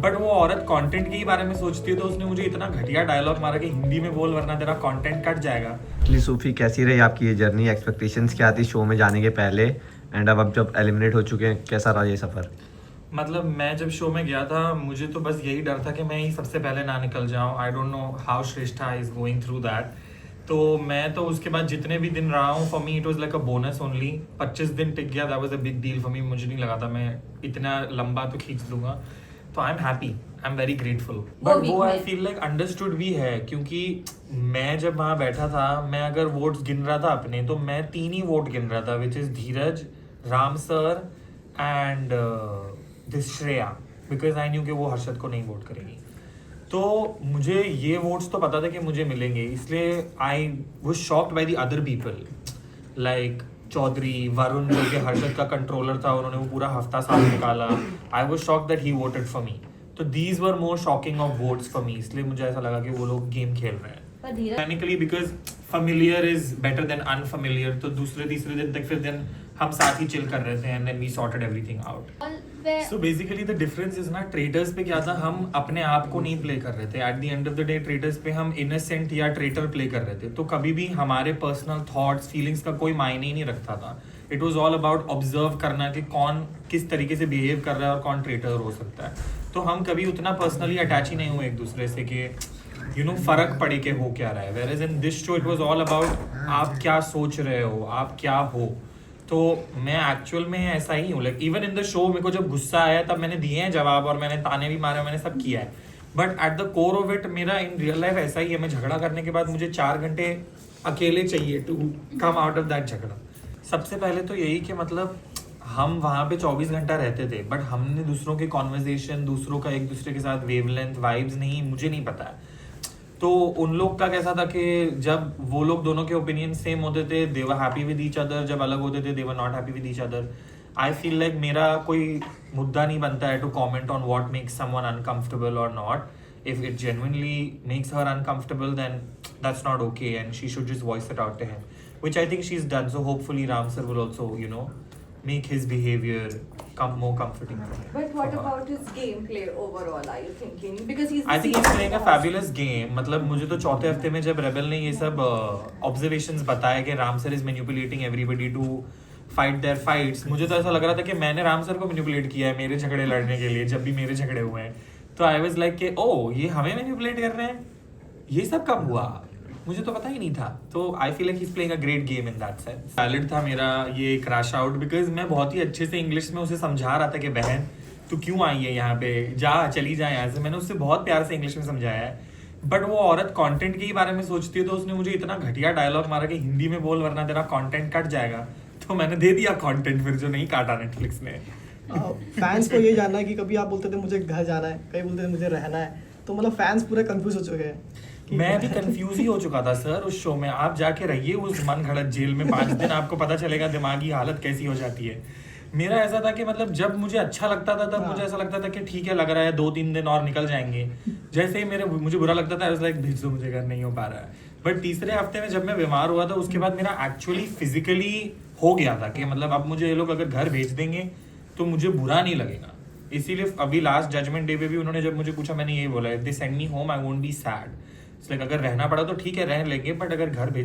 But वो औरत content के ही बारे में सोचती है, तो उसने मुझे इतना घटिया डायलॉग मारा कि हिंदी में बोल वरना तेरा कंटेंट कट जाएगा। एक्चुअली सूफी, कैसी रही आपकी ये जर्नी? एक्सपेक्टेशंस क्या थी शो में जाने के पहले, एंड अब जब एलिमिनेट हो चुके हैं, कैसा रहा ये सफ़र? मतलब मैं जब शो में गया था, मुझे तो बस यही डर था कि मैं ही सबसे पहले ना निकल जाऊं। I don't know how Shreshtha is going through that. तो मैं तो उसके बाद जितने भी दिन रहा हूँ, for me it was like a bonus only. 25 दिन टिक गया, that was a big deal for me. मुझे नहीं लगा था मैं इतना लंबा तो खींच लूंगा। तो I am happy, I am very grateful. But वो आई फील लाइक अंडरस्टूड भी है, क्योंकि मैं जब वहाँ बैठा था, मैं अगर वोट्स गिन रहा था अपने, तो मैं 3 ही वोट गिन रहा था, which is Dheeraj, Ram sir and this Shreya, because I knew कि वो हर्षद को नहीं वोट करेगी। तो मुझे ये वोट्स तो पता था कि मुझे मिलेंगे, इसलिए I was shocked by the other people like Chaudhary, Varun जो कि हर्षद का कंट्रोलर था, उन्होंने वो पूरा हफ्ता साथ निकाला। I was shocked that he voted for me. तो these were more shocking of votes for me, इसलिए मुझे ऐसा लगा कि वो लोग गेम खेल रहे हैं technically, because familiar is better than unfamiliar। तो दूसरे तीसरे दिन तक फिर दिन हम साथ ही चिल कर रहे थे, and then we sorted everything out। So basically the difference is ना, ट्रेटर्स पे क्या था, हम अपने आप को नहीं प्ले कर रहे थे। At the end of the day traitors पे हम इनोसेंट या ट्रेटर प्ले कर रहे थे, तो कभी भी हमारे पर्सनल थॉट्स फीलिंग्स का कोई मायने ही नहीं रखता था। It was all about observe करना कि कौन किस तरीके से बिहेव कर रहा है और कौन ट्रेटर हो सकता है। तो हम कभी उतना पर्सनली अटैच ही नहीं हुए एक दूसरे से कि फर्क पड़े के हो क्या रहा है। Where in this show it was all about आप क्या सोच रहे हो, आप क्या हो। तो मैं एक्चुअल में ऐसा ही हूँ। Like even in the show मेरे को जब गुस्सा आया तब मैंने दिए हैं जवाब, और मैंने ताने भी मारे, मैंने सब किया है। But at the core of it मेरा इन रियल लाइफ ऐसा ही है। मैं झगड़ा करने के बाद मुझे 4 घंटे अकेले चाहिए to come out of that झगड़ा। सबसे पहले तो यही कि मतलब हम वहाँ पे 24 घंटा रहते थे, बट हमने दूसरों के कॉन्वर्जेशन, दूसरों का एक दूसरे के साथ वेवलेंथ, वाइब्स नहीं, मुझे नहीं पता है। तो उन लोग का कैसा था कि जब वो लोग दोनों के ओपिनियन सेम होते थे, they were happy with each other. जब अलग होते थे, they were not happy with each other. I feel like मेरा कोई मुद्दा नहीं बनता है to comment on what makes someone uncomfortable और not. If it genuinely makes her uncomfortable, then that's not okay and she should just voice it out to him, which I think she is done. So hopefully Ram sir will also make his behavior more comforting for him. But what about his gameplay overall, are you thinking? Because he's I think he's playing a fabulous game। मतलब मुझे तो चौथे हफ्ते में जब rebel ने ये सब ऑब्जर्वेशंस बताया कि Ram sir is manipulating everybody to fight their fights, मुझे तो ऐसा लग रहा था कि मैंने राम सर को मैनिपुलेट किया है मेरे झगड़े लड़ने के लिए, जब भी मेरे झगड़े हुए हैं। तो आई वाज लाइक कि ओ ये हमें मैनिपुलेट कर रहे हैं, ये सब कब हुआ, मुझे तो पता ही नहीं था। तो आई feel like he is playing a great game in that sense. Valid था मेरा ये क्रैश आउट, बिकॉज मैं बहुत ही अच्छे से इंग्लिश में उसे समझा रहा था कि बहन तू क्यों आई है यहाँ पे, जा चली जा यहाँ से। मैंने उससे बहुत प्यार से इंग्लिश में समझाया है। बट वो औरत कंटेंट के ही बारे में सोचती है, तो उसने मुझे इतना घटिया डायलॉग मारा कि हिंदी में बोल वरना तेरा कंटेंट कट जाएगा। तो मैंने दे दिया कंटेंट फिर, जो नहीं काटा नेटफ्लिक्स ने। फैंस को ये जानना है कि कभी आप बोलते थे मुझे घर जाना है, कभी बोलते थे मुझे रहना है, तो मतलब फैंस पूरे कंफ्यूज हो चुके हैं। मैं भी कंफ्यूज ही हो चुका था सर उस शो में। आप जाके रहिए उस मन घड़त जेल में 5 दिन, आपको पता चलेगा दिमागी हालत कैसी हो जाती है। मेरा ऐसा था कि मतलब जब मुझे अच्छा लगता था तब मुझे ऐसा लगता था कि ठीक है, लग रहा है 2-3 दिन और निकल जाएंगे। जैसे ही मुझे बुरा लगता था, लाइक भेज दो मुझे, घर नहीं हो पा रहा है। बट तीसरे हफ्ते में जब मैं बीमार हुआ था, उसके बाद मेरा एक्चुअली फिजिकली हो गया था कि मतलब अब मुझे ये लोग अगर घर भेज देंगे तो मुझे बुरा नहीं लगेगा। इसीलिए अभी लास्ट जजमेंट डे पे भी उन्होंने जब मुझे पूछा, मैंने यही बोला, if they send me home I won't be sad. Like अगर रहना पड़ा तो ठीक है, रह लेंगे, बट अगर घर भेज